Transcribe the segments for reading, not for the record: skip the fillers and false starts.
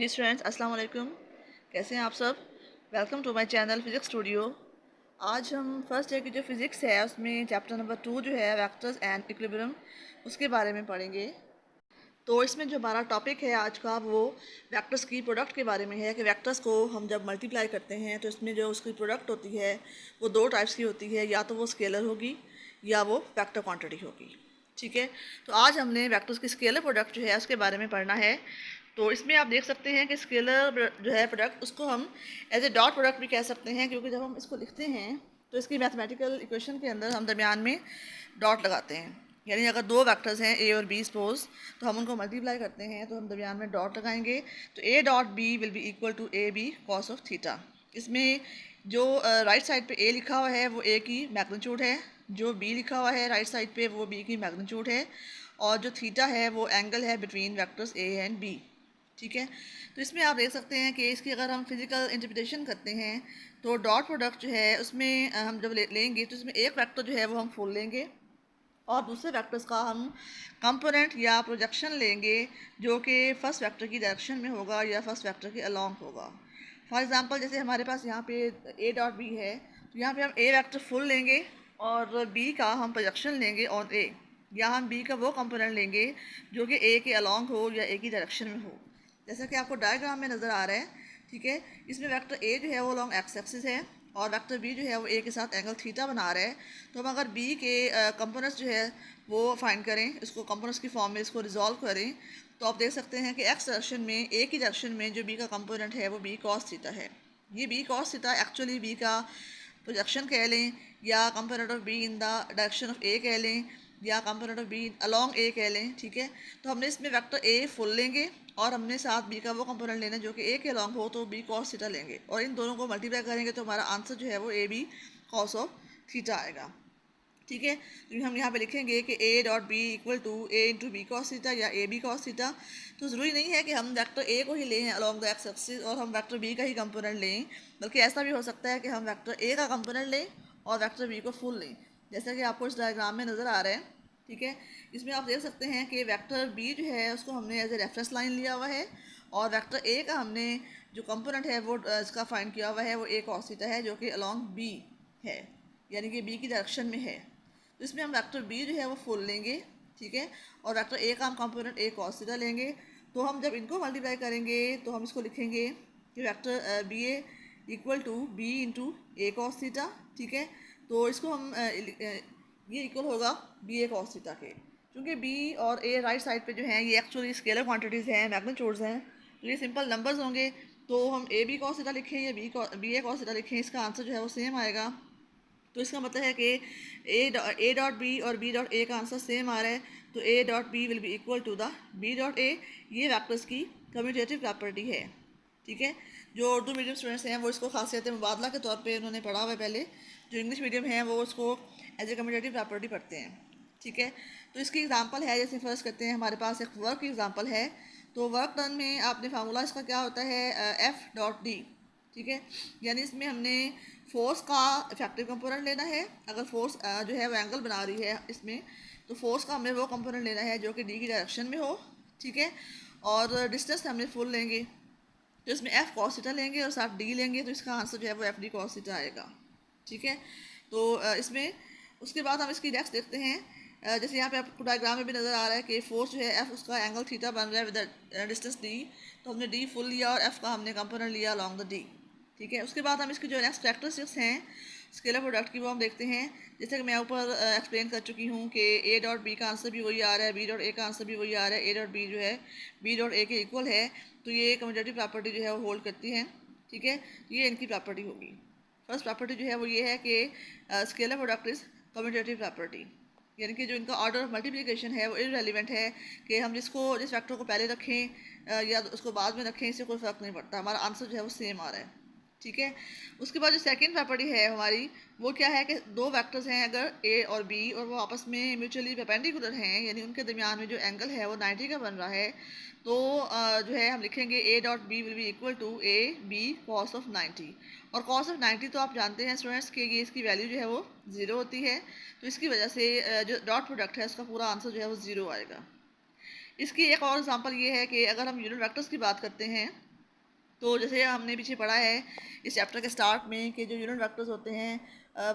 जी students, अस्सलाम वालेकुम। कैसे हैं आप सब? Welcome to my channel physics studio. आज हम फर्स्ट ईयर की जो फ़िज़िक्स है उसमें चैप्टर नंबर 2 जो है वेक्टर्स एंड इक्विलिब्रियम, उसके बारे में पढ़ेंगे। तो इसमें जो हमारा टॉपिक है आज का वो वेक्टर्स की प्रोडक्ट के बारे में है कि वेक्टर्स को हम जब मल्टीप्लाई करते हैं तो इसमें जो उसकी प्रोडक्ट होती है वो दो टाइप्स की होती है, या तो वो स्केलर होगी या वो वेक्टर क्वांटिटी होगी। ठीक है, तो आज हमने वेक्टर्स की स्केलर प्रोडक्ट जो है उसके बारे में पढ़ना है। तो इसमें आप देख सकते हैं कि स्केलर जो है प्रोडक्ट उसको हम एज ए डॉट प्रोडक्ट भी कह सकते हैं, क्योंकि जब हम इसको लिखते हैं तो इसकी मैथमेटिकल इक्वेशन के अंदर हम दरमियान में डॉट लगाते हैं। यानी अगर दो वेक्टर्स हैं ए और बी सपोज, तो हम उनको मल्टीप्लाई करते हैं तो हम दरमियान में डॉट लगाएंगे। तो A dot B will be equal to A B cos of theta. इसमें जो राइट साइड पे ए लिखा हुआ है वो ए की मैग्नीट्यूड है, जो बी लिखा हुआ है राइट साइड पे वो बी की मैग्नीट्यूड है, और जो थीटा है वो एंगल है between vectors A and B. ठीक है, तो इसमें आप देख सकते हैं कि इसकी अगर हम फिजिकल इंटरप्रिटेशन करते हैं तो डॉट प्रोडक्ट जो है उसमें हम जब लेंगे तो इसमें एक वेक्टर जो है वो हम फुल लेंगे और दूसरे वेक्टर्स का हम कंपोनेंट या प्रोजेक्शन लेंगे जो कि फर्स्ट वेक्टर की डायरेक्शन में होगा या फर्स्ट वेक्टर के अलोंग होगा। फॉर एग्जांपल जैसे हमारे पास यहाँ पे ए डॉट बी है, तो यहाँ पे हम ए वेक्टर फुल लेंगे और बी का हम प्रोजेक्शन लेंगे ऑन ए, या हम बी का वो कंपोनेंट लेंगे जो कि ए के अलोंग हो या ए की डायरेक्शन में हो, जैसा कि आपको डायग्राम में नज़र आ रहा है। ठीक है, इसमें वेक्टर ए जो है वो लॉन्ग एक्स एक्सिस है और वेक्टर बी जो है वो ए के साथ एंगल थीटा बना रहा है। तो हम अगर बी के कंपोनेंट्स जो है वो फाइंड करें, इसको कंपोनेंट्स की फॉर्म में इसको रिजॉल्व करें, तो आप देख सकते हैं कि एक्स डायरेक्शन में ए की डायरेक्शन में जो बी का कंपोनेंट है वो बी कॉस थीटा है। ये B cos theta actually B का प्रोजेक्शन कह लें, या component of B in the direction of A कह लें, या component of B along A कह लें। ठीक है, तो हमने इसमें वेक्टर ए फुल लेंगे और हमने साथ बी का वो कंपोनेंट लेना है जो कि ए के अलॉन्ग हो, तो बी कॉस थीटा लेंगे और इन दोनों को मल्टीप्लाई करेंगे तो हमारा आंसर जो है वो A B cos of theta आएगा। ठीक है, तो हम यहाँ पे लिखेंगे कि A dot B equal to A into B cos theta या ए बी कॉस थीटा। तो ज़रूरी नहीं है कि हम वेक्टर ए को ही लें अलॉन्ग द एक्स एक्सिस और हम वेक्टर बी का ही कंपोनेंट लें, बल्कि ऐसा भी हो सकता है कि हम वेक्टर ए का कंपोनेंट लें और वेक्टर बी को फुल लें, जैसा कि आपको इस डायग्राम में नज़र आ रहा है। ठीक है, इसमें आप देख सकते हैं कि वेक्टर बी जो है उसको हमने एज ए रेफरेंस लाइन लिया हुआ है और वेक्टर ए का हमने जो कंपोनेंट है वो इसका फाइंड किया हुआ है वो ए कॉस थीटा है, जो कि अलॉन्ग बी है, यानी कि बी की डायरेक्शन में है। तो इसमें हम वेक्टर बी जो है वो फुल लेंगे। ठीक है, और वेक्टर ए का हम कंपोनेंट ए कॉस थीटा लेंगे। तो हम जब इनको मल्टीप्लाई करेंगे तो हम इसको लिखेंगे कि vector B A equal to B into A cos theta. ठीक है, तो इसको हम ये इक्वल होगा बी ए कॉस थीटा के, क्योंकि बी और ए राइट साइड पे जो हैं ये एक्चुअली स्केलर क्वांटिटीज़ हैं, मैग्नीट्यूड्स हैं, तो ये सिंपल नंबर्स होंगे। तो हम ए बी कॉस थीटा लिखें या बी ए कॉस थीटा लिखें, इसका आंसर जो है वो सेम आएगा। तो इसका मतलब है कि ए डॉट बी और बी डॉट ए का आंसर सेम आ रहा है, तो A dot B will be equal to the B dot A. ये वेक्टर्स की कम्यूटेटिव प्रॉपर्टी है। ठीक है, जो उर्दू मीडियम स्टूडेंट्स हैं वो इसको खासियत मुबादला के तौर पे उन्होंने पढ़ा हुआ है पहले, जो इंग्लिश मीडियम हैं वो उसको एज ए कम्यूटेटिव प्रॉपर्टी पढ़ते हैं। ठीक है, तो इसकी एग्जांपल है, जैसे फर्स्ट करते हैं हमारे पास एक वर्क की एग्जांपल है। तो वर्क डन में आपने फार्मूला इसका क्या होता है, एफ डॉट डी। ठीक है, यानी इसमें हमने फोर्स का इफेक्टिव कंपोनेंट लेना है। अगर फोर्स जो है वो एंगल बना रही है इसमें, तो फोर्स का हमने वो कंपोनेंट लेना है जो कि डी की डायरेक्शन में हो। ठीक है, और डिस्टेंस हमने फुल लेंगे, तो इसमें एफ कॉस थीटा लेंगे और साथ डी लेंगे, तो इसका आंसर जो है वो एफ डी कॉस थीटा आएगा। ठीक है, तो इसमें उसके बाद हम इसकी नेक्स्ट देखते हैं। जैसे यहाँ पे आपको डायग्राम में भी नज़र आ रहा है कि फोर्स जो है एफ उसका एंगल थीटा बन रहा है विद डिस्टेंस डी, तो हमने डी फुल लिया और एफ का हमने कंपोनेंट लिया अलॉन्ग द डी। ठीक है, उसके बाद हम इसकी जो नेक्स्ट कैरेक्टरिस्टिक्स हैं स्केलर प्रोडक्ट की वो हम देखते हैं। जैसे कि मैं ऊपर एक्सप्लेन कर चुकी हूँ कि ए डॉट बी का आंसर भी वही आ रहा है, बी डॉट ए का आंसर भी वही आ रहा है, ए डॉट बी जो है बी डॉट ए के इक्वल है, तो ये कम्यूटेटिव प्रॉपर्टी जो है वो होल्ड करती है। ठीक है, ये इनकी प्रॉपर्टी होगी। फर्स्ट प्रॉपर्टी जो है वो ये है कि scalar product is commutative property, यानी कि जो इनका ऑर्डर ऑफ मल्टीप्लिकेशन है वो इररेलेवेंट है, कि हम जिस फैक्टर को पहले रखें या उसको बाद में रखें, इससे कोई फ़र्क नहीं पड़ता, हमारा आंसर जो है वो सेम आ रहा है। ठीक है, उसके बाद जो सेकंड प्रॉपर्टी है हमारी वो क्या है कि दो वेक्टर्स हैं अगर ए और बी और वो आपस में म्यूचुअली परपेंडिकुलर हैं, यानी उनके दरमियान में जो एंगल है वो 90 का बन रहा है, तो जो है हम लिखेंगे A dot B will be equal to A B cos of 90। और कॉस ऑफ 90 तो आप जानते हैं स्टूडेंट्स कि ये इसकी वैल्यू जो है वो ज़ीरो होती है, तो इसकी वजह से जो डॉट प्रोडक्ट है उसका पूरा आंसर जो है वो ज़ीरो आएगा। इसकी एक और एग्जांपल ये है कि अगर हम यूनिट वेक्टर्स की बात करते हैं तो जैसे हमने पीछे पढ़ा है इस चैप्टर के स्टार्ट में कि जो यूनिट वेक्टर्स होते हैं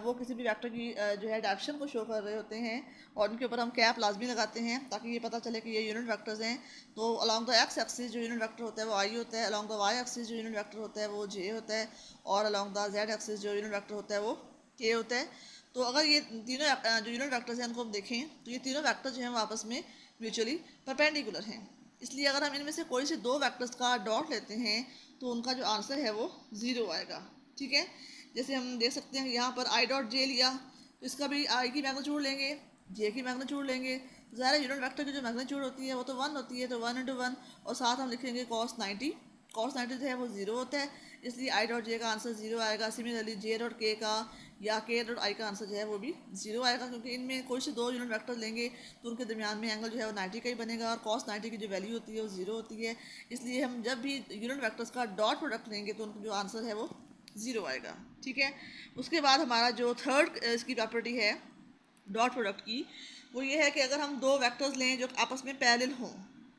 वो किसी भी वेक्टर की जो है डायरेक्शन को शो कर रहे होते हैं और उनके ऊपर हम कैप लाजमी लगाते हैं ताकि ये पता चले कि ये यूनिट वेक्टर्स हैं। तो अलॉन्ग द एक्स एक्सिस जो यूनिट वेक्टर होता है वो आई होता है, अलॉन्ग द वाई एक्सिस जो यूनिट वेक्टर होता है वो जे होता है और अलॉन्ग द जेड एक्सिस जो यूनिट वेक्टर होता है वो के होता है। तो अगर ये तीनों जो यूनिट वेक्टर्स हैं उनको हम देखें तो ये तीनों वेक्टर जो हैं वो आपस में म्यूचुअली परपेंडिकुलर हैं। इसलिए अगर हम इनमें से कोई से दो वेक्टर्स का डॉट लेते हैं तो उनका जो आंसर है वो ज़ीरो आएगा। ठीक है, जैसे हम देख सकते हैं यहाँ पर आई डॉट जे लिया तो इसका भी आई की मैग्नीट्यूड लेंगे, जे की मैग्नीट्यूड लेंगे, तो ज़ाहिर है यूनिट वेक्टर की जो मैग्नीट्यूड होती है वो तो वन होती है, तो वन इंटू वन और साथ हम लिखेंगे कॉस 90। कॉस 90 जो है वो ज़ीरो होता है, इसलिए आई डॉट जे का आंसर ज़ीरो आएगा। सिमिलरली जे डॉट के का या के डॉट आई का आंसर जो है वो भी ज़ीरो आएगा, क्योंकि इनमें कोई से दो यूनिट वेक्टर लेंगे तो उनके दरमियान में एंगल जो है वो 90 का ही बनेगा और कॉस 90 की जो वैल्यू होती है वो ज़ीरो होती है। इसलिए हम जब भी यूनिट वेक्टर्स का डॉट प्रोडक्ट लेंगे तो उनका जो आंसर है वो ज़ीरो आएगा। ठीक है, उसके बाद हमारा जो थर्ड इसकी प्रॉपर्टी है डॉट प्रोडक्ट की, वो ये है कि अगर हम दो वेक्टर्स लें जो आपस में पैरेलल हों,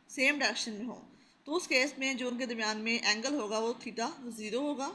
सेम डायरेक्शन में हों, तो उस केस में जो उनके दरमियान में एंगल होगा वो थीटा ज़ीरो होगा।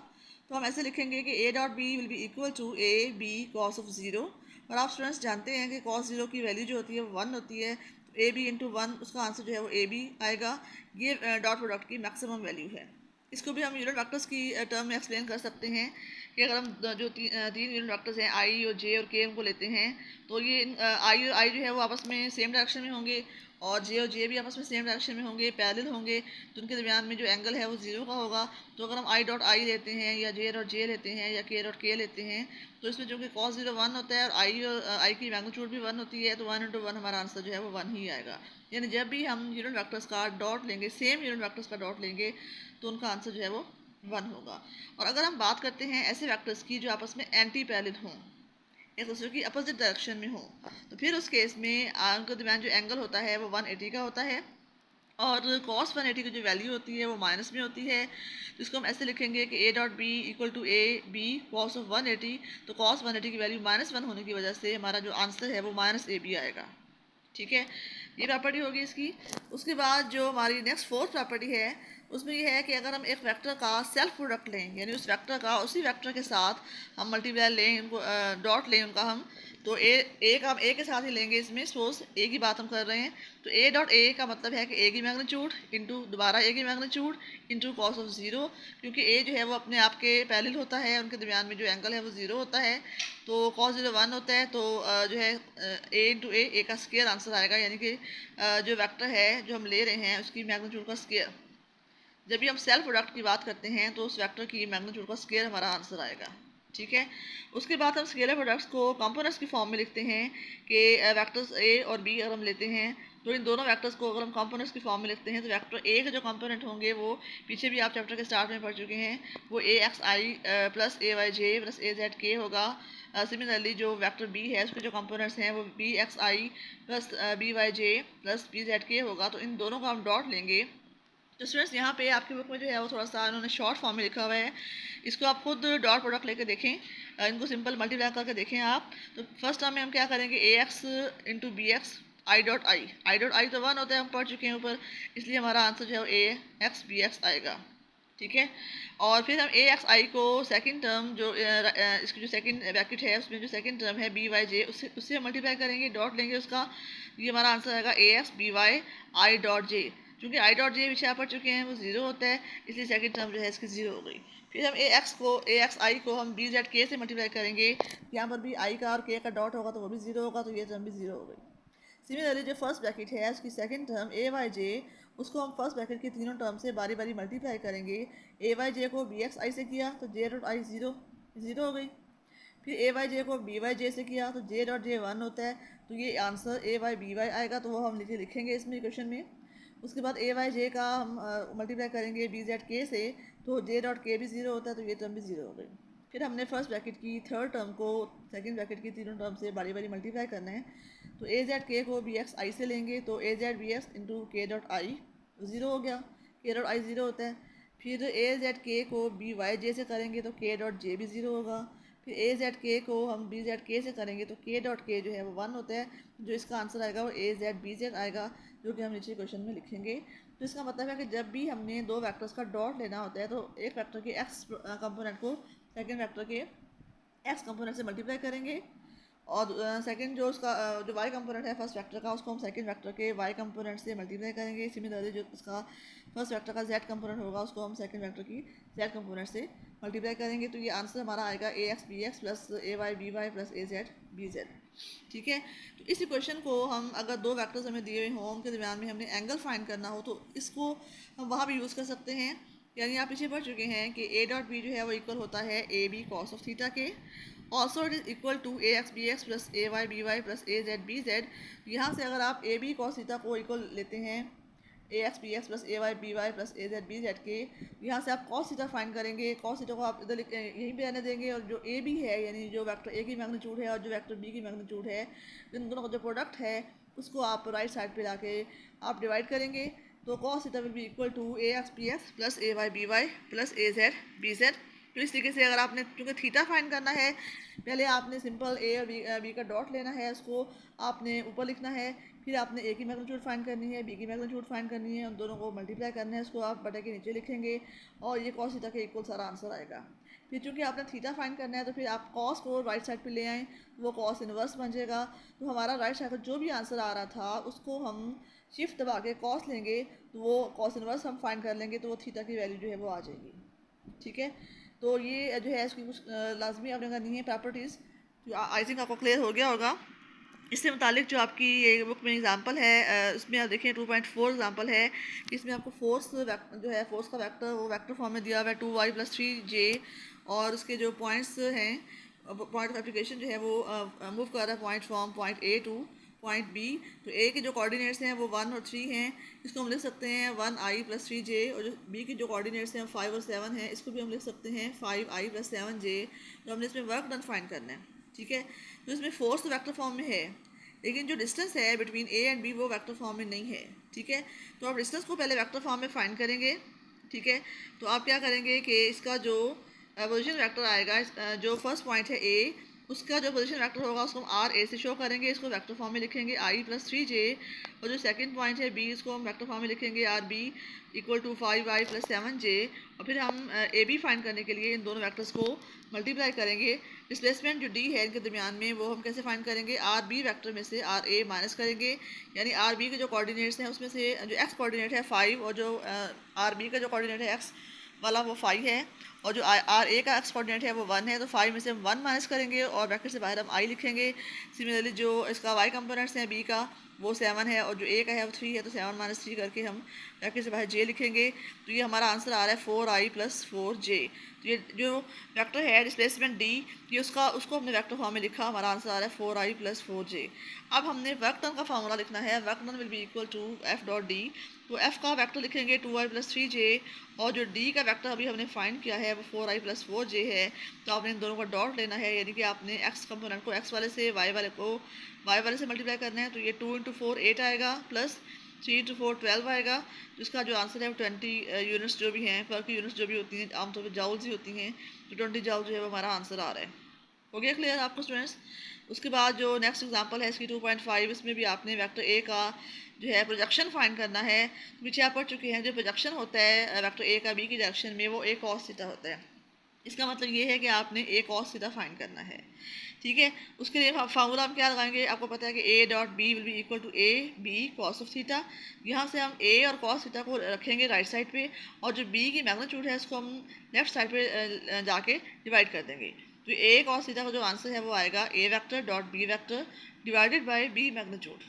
तो हम ऐसे लिखेंगे कि A dot B will be equal to A B cos of zero. और आप स्टूडेंट्स जानते हैं कि कॉस ज़ीरो की वैल्यू जो होती है वो वन होती है, तो ए बी इंटू वन उसका आंसर जो है वो ए बी आएगा। ये डॉट प्रोडक्ट की मैक्सिमम वैल्यू है। इसको भी हम यूनिट वेक्टर्स की टर्म में एक्सप्लेन कर सकते हैं कि अगर हम जो तीन यूनिट वेक्टर्स हैं आई और जे और के उनको लेते हैं तो ये आई और आई जो है वो आपस में सेम डायरेक्शन में होंगे और जे भी आपस में सेम डायरेक्शन में होंगे, पैरेलल होंगे, तो उनके दरमियान में जो एंगल है वो ज़ीरो का होगा। तो अगर हम आई डॉट आई लेते हैं या जे डॉट जे लेते हैं या के डॉट के लेते हैं तो इसमें जो कि कॉस ज़ीरो वन होता है और आई की मैग्नीट्यूड भी वन होती है, तो वन इंटू वन हमारा आंसर जो है वो वन ही आएगा। यानी जब भी हम यूनिट वेक्टर्स का डॉट लेंगे, सेम यूनिट वेक्टर्स का डॉट लेंगे, तो उनका आंसर जो है वो वन होगा। और अगर हम बात करते हैं ऐसे वेक्टर्स की जो आपस में एंटी पैरेलल हों, एक दूसरे की अपोजिट डायरेक्शन में हो, तो फिर उस केस में उनके दरमियान जो एंगल होता है वो 180 का होता है और कॉस 180 की जो वैल्यू होती है वो माइनस में होती है। तो इसको हम ऐसे लिखेंगे कि A dot B equal to A B cos of 180। तो कॉस 180 की वैल्यू माइनस वन होने की वजह से हमारा जो आंसर है वो माइनस ए बी आएगा। ठीक है, ये प्रॉपर्टी होगी इसकी। उसके बाद जो हमारी नेक्स्ट फोर्थ प्रॉपर्टी है उसमें ये है कि अगर हम एक वेक्टर का सेल्फ प्रोडक्ट लें, यानी उस वेक्टर का उसी वेक्टर के साथ हम मल्टीप्लाई लें, उनको डॉट लें उनका हम, तो ए का हम ए के साथ ही लेंगे। इसमें सपोज ए की बात हम कर रहे हैं तो ए डॉट ए का मतलब है कि ए की मैग्नीट्यूड इंटू दोबारा ए की magnitude into cos of zero, क्योंकि ए जो है वो अपने आप के पैरेलल होता है, उनके दरमियान में जो एंगल है वो ज़ीरो होता है, तो कॉस ज़ीरो वन होता है। तो जो है ए इंटू ए का स्केयर आंसर आएगा, यानी कि जो वेक्टर है जो हम ले रहे हैं उसकी मैग्नीट्यूड का स्केयर। जब भी हम सेल्फ प्रोडक्ट की बात करते हैं तो उस वेक्टर की मैग्नीट्यूड का स्केयर हमारा आंसर आएगा। ठीक है, उसके बाद हम स्केलर प्रोडक्ट्स को कंपोनेंट्स की फॉर्म में लिखते हैं कि वेक्टर्स ए और बी अगर हम लेते हैं तो इन दोनों वेक्टर्स को अगर हम कंपोनेंट्स की फॉर्म में लिखते हैं तो वेक्टर ए के जो कंपोनेंट होंगे वो पीछे भी आप चैप्टर के स्टार्ट में पढ़ चुके हैं, वो ए x I plus A Y J plus A Z के होगा। सिमिलरली जो वेक्टर बी है उसके जो कंपोनेंट्स हैं वो बी एक्स आई प्लस बी वाई जे प्लस बी जेड के होगा। तो इन दोनों का हम डॉट लेंगे। तो स्टूडेंट्स यहाँ पे आपकी बुक में जो है वो थोड़ा सा उन्होंने शॉर्ट फॉर्म में लिखा हुआ है, इसको आप खुद डॉट प्रोडक्ट लेके देखें, इनको सिंपल मल्टीप्लाई करके देखें आप। तो फर्स्ट टर्म में हम क्या करेंगे, A x into B x i dot i तो वन होता है, हम पढ़ चुके हैं ऊपर, इसलिए हमारा आंसर जो है ए एक्स बी एक्स आएगा। ठीक है, और फिर हम ए एक्स आई को सेकंड टर्म जो इसकी जो सेकंड ब्रैकेट है उसमें जो सेकंड टर्म है बी वाई जे उससे मल्टीप्लाई करेंगे, डॉट लेंगे उसका, ये हमारा आंसर आएगा A x B y i dot j. क्योंकि आई डॉट जे पीछे आप पढ़ चुके हैं वो जीरो होता है, इसलिए सेकंड टर्म जो है इसकी जीरो हो गई। फिर हम ए एक्स आई को हम बी जेड के से मल्टीप्लाई करेंगे, यहाँ पर भी आई का और के का डॉट होगा तो वो भी जीरो होगा, तो ये टर्म भी जीरो हो गई। सिमिलरली जो फर्स्ट ब्रैकेट है उसकी सेकंड टर्म ए वाई जे, उसको हम फर्स्ट ब्रैकेट की तीनों टर्म से बारी बारी मल्टीप्लाई करेंगे। ए वाई जे को बी एक्स आई से किया तो J dot I zero zero हो गई। फिर ए वाई जे को बी वाई जे से किया तो जे डॉट जे वन होता है, तो ये answer A Y B Y आएगा, तो वो हम नीचे लिखेंगे इसमें क्वेश्चन में। उसके बाद ए वाई जे का हम मल्टीप्लाई करेंगे बी जेड के से, तो जे डॉट के भी ज़ीरो होता है, तो ये टर्म भी ज़ीरो हो गई। फिर हमने फर्स्ट ब्रैकेट की थर्ड टर्म को सेकंड ब्रैकेट की तीनों टर्म से बारी बारी मल्टीप्लाई करना है। तो ए जेड के को बी एक्स आई से लेंगे, तो ए जेड बी एक्स इंटू के डॉट आई ज़ीरो हो गया, के डॉट आई ज़ीरो होता है। फिर ए जेड के को बी वाई जे से करेंगे तो के डॉट जे भी ज़ीरो होगा। फिर ए जेड के को हम बी जेड के से करेंगे तो के डॉट के जो है वो 1 होता है, जो इसका आंसर आएगा वो ए जेड बी जेड आएगा, जो कि हम नीचे क्वेश्चन में लिखेंगे। तो इसका मतलब है कि जब भी हमने दो वेक्टर्स का डॉट लेना होता है तो एक वेक्टर के एक्स कंपोनेंट को सेकेंड वेक्टर के एक्स कंपोनेंट से मल्टीप्लाई करेंगे, और सेकंड जो उसका जो वाई कंपोनेंट है फर्स्ट वेक्टर का, उसको हम सेकंड वेक्टर के वाई कंपोनेंट से मल्टीप्लाई करेंगे। सिमिलरली जो उसका फर्स्ट वेक्टर का जेड कंपोनेंट होगा उसको हम सेकंड वेक्टर की जेड कंपोनेंट से मल्टीप्लाई करेंगे। तो ये आंसर हमारा आएगा A x B x plus A Y B Y plus A Z B Z. ठीक है, तो इस इक्वेशन को हम अगर दो वेक्टर्स हमें दिए हुए हों उनके दरमियान में हमने एंगल फाइंड करना हो तो इसको हम वहाँ भी यूज़ कर सकते हैं। यानी आप पीछे पढ़ चुके हैं कि ए डॉट बी जो है वो इक्वल होता है A B cos of theta के। Also it is equal to A x B x plus A Y B Y plus A Z B z. यहाँ से अगर आप ए बी कॉस थीटा को इक्वल लेते हैं A x B x plus A Y B Y plus A Z B z के, यहाँ से आप कॉस थीटा फाइंड करेंगे। कॉस थीटा को आप इधर यहीं पे आने देंगे, और जो ए बी है यानी जो वेक्टर ए की मैग्नीट्यूड है और जो वेक्टर बी की मैग्नीट्यूड है, इन दोनों का जो प्रोडक्ट है उसको आप राइट साइड पे लाके आप डिवाइड करेंगे। तो cos theta will be equal to A x B x plus A Y B Y plus A Z B Z. तो इस तरीके से अगर आपने क्योंकि थीटा फाइंड करना है, पहले आपने सिंपल ए और बी का डॉट लेना है, उसको आपने ऊपर लिखना है, फिर आपने ए की मैग्नीट्यूड फाइंड करनी है, बी की मैग्नीट्यूड फाइंड करनी है, उन दोनों को मल्टीप्लाई करना है, उसको आप बटे के नीचे लिखेंगे और ये कॉस थीटा के इक्वल सारा आंसर आएगा। फिर चूँकि आपने थीटा फाइंड करना है तो फिर आप कॉस को राइट साइड पे ले आएँ, वो कॉस इनवर्स बन जाएगा। तो हमारा राइट साइड पर जो भी आंसर आ रहा था उसको हम शिफ्ट दबा के कॉस लेंगे, तो वो कॉस इनवर्स हम फाइंड कर लेंगे, तो वो थीटा की वैल्यू जो है वो आ जाएगी। ठीक है, तो ये जो है इसकी कुछ लाजमी आपने करनी है प्रॉपर्टीज़, जो आई थिंक आपको क्लियर हो गया होगा। इससे मुतालिक जो आपकी ये बुक में एग्जांपल है उसमें आप देखें 2.4 एग्जांपल है, इसमें आपको फोर्स जो है फोर्स का वेक्टर वो वेक्टर फॉर्म में दिया हुआ है 2y + 3j, और उसके जो पॉइंट्स हैं पॉइंट ऑफ एप्लीकेशन जो है वो मूव कर रहा है point from point A to point B. तो ए के जो कोऑर्डिनेट्स हैं वो 1 और 3 हैं, इसको हम लिख सकते हैं 1i + 3j, और जो बी के जो कोऑर्डिनेट्स हैं 5 और 7 हैं, इसको भी हम लिख सकते हैं 5i + 7j। तो हमने इसमें वर्क डन फाइंड करना है। ठीक है, तो इसमें फोर्स तो वेक्टर फॉर्म में है, लेकिन जो डिस्टेंस है बिटवीन ए एंड बी वो वेक्टर फॉर्म में नहीं है। ठीक है, तो आप डिस्टेंस को पहले वेक्टर फॉर्म में फाइंड करेंगे। ठीक है, तो आप क्या करेंगे कि इसका जो पोजीशन वेक्टर आएगा, जो फर्स्ट पॉइंट है ए, उसका जो पोजीशन वेक्टर होगा उसको हम आर ए से शो करेंगे, इसको वेक्टर फॉर्म में लिखेंगे i + 3j, और जो सेकंड पॉइंट है बी, इसको हम वेक्टर फॉर्म में लिखेंगे आर बी = 5i + 7j। और फिर हम ए बी फाइंड करने के लिए इन दोनों वेक्टर्स को मल्टीप्लाई करेंगे। डिस्प्लेसमेंट जो डी है इनके दरमियान में वो हम कैसे फाइंड करेंगे, आर बी वेक्टर में से आर ए माइनस करेंगे, यानी आर बी के जो कोऑर्डिनेट्स हैं उसमें से जो एक्स कोऑर्डिनेट है 5, और जो आर बी का जो कोऑर्डिनेट है एक्स वाला वो 5 है, और जो आर ए का एक्स कोऑर्डिनेट है वो 1 है। तो 5 में से हम 1 माइनस करेंगे और ब्रैकेट से बाहर हम आई लिखेंगे। सिमिलरली जो इसका वाई कंपोनेंट्स हैं बी का वो 7 है, और जो ए का है वो 3 है, तो 7 - 3 करके हम ब्रैकेट से बाहर जे लिखेंगे। तो ये हमारा आंसर आ रहा है 4i + 4j। तो ये जो वेक्टर है डिस्प्लेसमेंट डी, ये उसको हमने वेक्टर फॉर्म में लिखा, हमारा आंसर आ रहा है 4i + 4j। अब हमने वर्क डन का फार्मूला लिखना है, work done will be equal to F.D। तो F का वेक्टर लिखेंगे 2i + 3j, और जो D का वेक्टर अभी हमने फाइंड किया है वो 4i + 4j है। तो आपने इन दोनों का डॉट लेना है, यानी कि आपने x कंपोनेंट को x वाले से y वाले को y वाले से मल्टीप्लाई करना है। तो ये 2 × 4 8 आएगा, प्लस 3 × 4 12 आएगा। तो इसका जो आंसर है वो 20 यूनिट्स जो भी हैं, पर की यूनिट्स जो भी होती हैं आमतौर पर जाउल्स ही होती हैं, तो 20 जाउल जो है वो हमारा आंसर आ रहा है। हो गया क्लियर आपको स्टूडेंट्स? उसके बाद जो नेक्स्ट एग्जांपल है इसकी 2.5, इसमें भी आपने वेक्टर ए का जो है प्रोजेक्शन फाइंड करना है। पीछे आप पढ़ चुके हैं जो प्रोजेक्शन होता है वेक्टर ए का बी की डायरेक्शन में वो a cos थीटा होता है। इसका मतलब ये है कि आपने a cos थीटा फाइंड करना है। ठीक है, उसके लिए फार्मूला हम क्या लगाएंगे, आपको पता है कि A.B will be equal to A B cos of theta. यहाँ से हम a और cos थीटा को रखेंगे राइट साइड पे, और जो b की मैग्नीट्यूड है उसको हम लेफ्ट साइड पे जाके डिवाइड कर देंगे। तो a cos थीटा का जो आंसर है वो आएगा a vector dot b vector divided by b magnitude.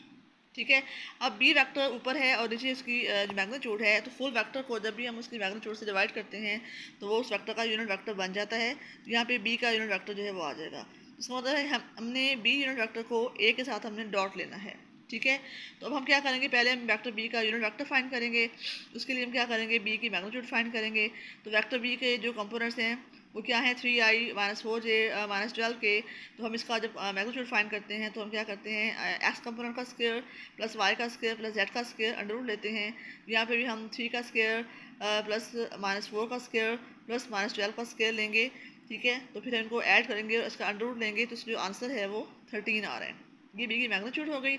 ठीक है, अब बी वेक्टर ऊपर है और नीचे इसकी जो मैग्नीट्यूड है, तो फुल वेक्टर को जब भी हम उसकी मैग्नीट्यूड से डिवाइड करते हैं तो वो उस वेक्टर का यूनिट वेक्टर बन जाता है। तो यहाँ पे बी का यूनिट वेक्टर जो है वो आ जाएगा। इसका मतलब है हमने बी यूनिट वेक्टर को ए के साथ हमने डॉट लेना है। ठीक है, तो अब हम क्या करेंगे, पहले हम वेक्टर बी का यूनिट वेक्टर फाइंड करेंगे। उसके लिए हम क्या करेंगे, बी की मैग्नीट्यूड फाइंड करेंगे। तो वेक्टर बी के जो कंपोनेंट्स हैं वो क्या है, 3i - 4j - 12 के। तो हम इसका जब मैग्नीट्यूड फाइंड करते हैं तो हम क्या करते हैं, एक्स कंपोनेंट का स्क्वायर प्लस वाई का स्क्वायर प्लस जेड का स्क्वायर अंडर रूट लेते हैं। यहाँ पे भी हम 3 का स्क्वायर प्लस -4 का स्क्वायर प्लस -12 का स्क्वायर लेंगे। ठीक है। तो फिर हम इनको ऐड करेंगे और इसका अंडर रूट लेंगे, तो इसका जो आंसर है वो 13 आ रहा है। ये बी की मैग्नीट्यूड हो गई।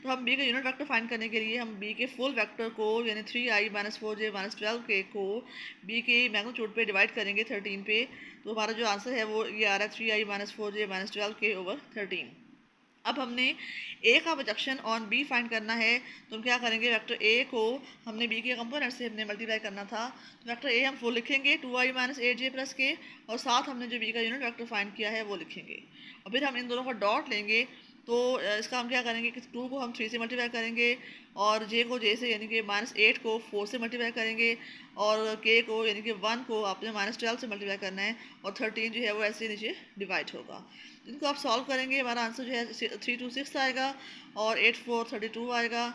तो हम बी का यूनिट वेक्टर फाइंड करने के लिए हम बी के फुल वेक्टर को यानी 3i minus 4j minus 12k को बी के मैग्नीट्यूड पे डिवाइड करेंगे 13 पे। तो हमारा जो आंसर है वो ये आ रहा है 3i minus 4j minus 12k over 13। अब हमने ए का प्रोजेक्शन ऑन बी फाइंड करना है। तो हम क्या करेंगे, वेक्टर ए को हमने बी के कंपोनेंट से हमने मल्टीप्लाई करना था। तो वेक्टर ए हम फुल लिखेंगे 2i माइनस 8j प्लस के, और साथ हमने जो बी का यूनिट वेक्टर फाइंड किया है वो लिखेंगे। और फिर हम इन दोनों का डॉट लेंगे। तो इसका हम क्या करेंगे कि 2 को हम 3 से मल्टीप्लाई करेंगे, और जे को जे से यानी कि -8 को 4 से मल्टीप्लाई करेंगे, और के को यानी कि 1 को आपने -12 से मल्टीप्लाई करना है, और 13 जो है वो ऐसे नीचे डिवाइड होगा। इनको आप सॉल्व करेंगे, हमारा आंसर जो है 326 आएगा, और 8 4 32 आएगा।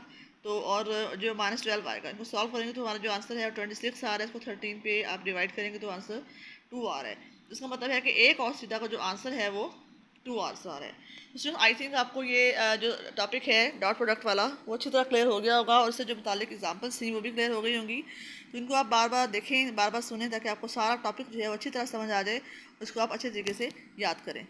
तो और जो -12 आएगा, इनको सॉल्व करेंगे तो हमारा जो आंसर है 26 आ रहा है। इसको 13 पे आप डिवाइड करेंगे तो आंसर 2 आ रहा है। इसका मतलब है कि ए cos थीटा का जो आंसर है वो 2 आंसर आ रहा है। तो आई थिंक आपको ये जो टॉपिक है डॉट प्रोडक्ट वाला वो अच्छी तरह क्लियर हो गया होगा, और इससे जो मुतालिक एग्जाम्पल्स थी वो भी क्लियर हो गई होंगी। तो इनको आप बार बार देखें, बार बार सुनें, ताकि आपको सारा टॉपिक जो है वो अच्छी तरह समझ आ जाए, उसको आप अच्छे तरीके से याद करें।